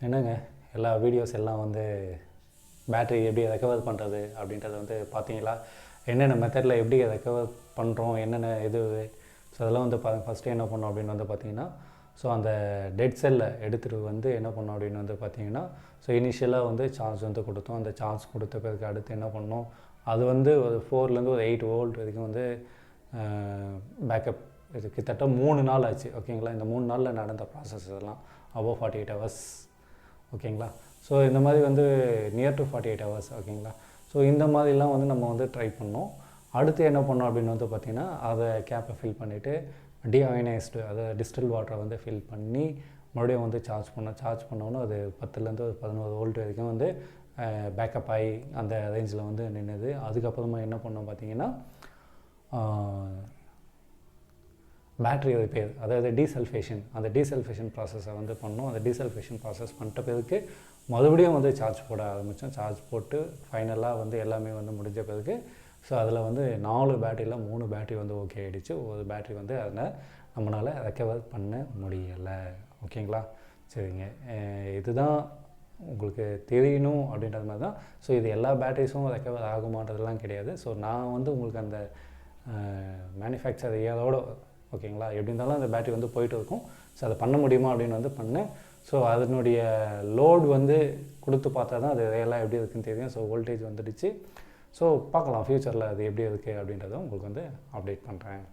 என்னங்க எல்லா வீடியோஸ் எல்லாம் வந்து பேட்டரி எப்படி ரெக்கவர் பண்ணுறது அப்படின்றத வந்து பார்த்தீங்களா, என்னென்ன மெத்தடில் எப்படி ரெக்கவர் பண்ணுறோம், என்னென்ன இது. ஸோ அதெல்லாம் வந்து ஃபஸ்ட்டு என்ன பண்ணோம் அப்படின்னு வந்து பார்த்தீங்கன்னா, ஸோ அந்த டெட் செல்லை எடுத்துகிட்டு வந்து என்ன பண்ணோம் அப்படின்னு வந்து பார்த்தீங்கன்னா, ஸோ இனிஷியலாக வந்து சார்ஜ் வந்து கொடுத்தோம். அந்த சார்ஜ் கொடுத்த பிறகு அடுத்து என்ன பண்ணோம், அது வந்து ஒரு 4லேருந்து ஒரு 8 வோல்ட் வரைக்கும் வந்து பேக்கப். இது கிட்டத்தட்ட 3 நாள் ஆச்சு. ஓகேங்களா, இந்த 3 நாளில் நடந்த ப்ராசஸ் இதெல்லாம் அபோவ் 48 ஹவர்ஸ். ஓகேங்களா, ஸோ இந்த மாதிரி வந்து நியர் டு 48 ஹவர்ஸ். ஓகேங்களா, ஸோ இந்த மாதிரிலாம் வந்து நம்ம வந்து ட்ரை பண்ணோம். அடுத்து என்ன பண்ணோம் அப்படின்னு வந்து பார்த்திங்கன்னா, அதை கேப்பை ஃபில் பண்ணிவிட்டு டீஅயனைஸ்டு, அதை டிஸ்டில் வாட்டரை வந்து ஃபில் பண்ணி மறுபடியும் வந்து சார்ஜ் பண்ணோம். சார்ஜ் பண்ணோன்னா அது 10லேருந்து ஒரு 11 வோல்ட் வரைக்கும் வந்து பேக்கப் ஆகி அந்த ரேஞ்சில் வந்து நின்றுது. அதுக்கப்புறமா என்ன பண்ணோம் பார்த்திங்கன்னா, பேட்ரி ரிப்பேர், அதாவது டீசல்ஃபேஷன், அந்த டீசல்ஃபேஷன் ப்ராசஸை வந்து பண்ணோம். அந்த டீசல்ஃபேஷன் ப்ராசஸ் பண்ணிட்ட பிறகு மறுபடியும் வந்து சார்ஜ் போட ஆரம்பித்தோம். சார்ஜ் போட்டு ஃபைனலாக வந்து எல்லாமே வந்து முடிஞ்ச பிறகு ஸோ அதில் வந்து 4 பேட்டரியில் 3 பேட்டரி வந்து ஓகே ஆகிடுச்சு. ஒரு பேட்டரி வந்து அதில் நம்மளால் ரெக்கவர் பண்ண முடியலை. ஓகேங்களா, சரிங்க. இதுதான் உங்களுக்கு தெரியணும் அப்படின்றது மாதிரி தான். ஸோ இது எல்லா பேட்டரிஸும் ரெக்கவர் ஆகுமான்றதுலாம் கிடையாது. ஸோ நான் வந்து உங்களுக்கு அந்த மேனுஃபேக்சர் இயரோட, ஓகேங்களா, எப்படி இருந்தாலும் அந்த பேட்டரி வந்து போயிட்டு இருக்கும். ஸோ அதை பண்ண முடியுமா அப்படின்னு வந்து பண்ணேன். ஸோ அதனுடைய லோடு வந்து கொடுத்து பார்த்தா தான் அது ரியலாக எப்படி இருக்குதுன்னு தெரியும். ஸோ வோல்டேஜ் வந்துடுச்சு. ஸோ பார்க்கலாம் ஃப்யூச்சரில் அது எப்படி இருக்குது அப்படின்றத உங்களுக்கு வந்து அப்டேட் பண்ணுறேன்.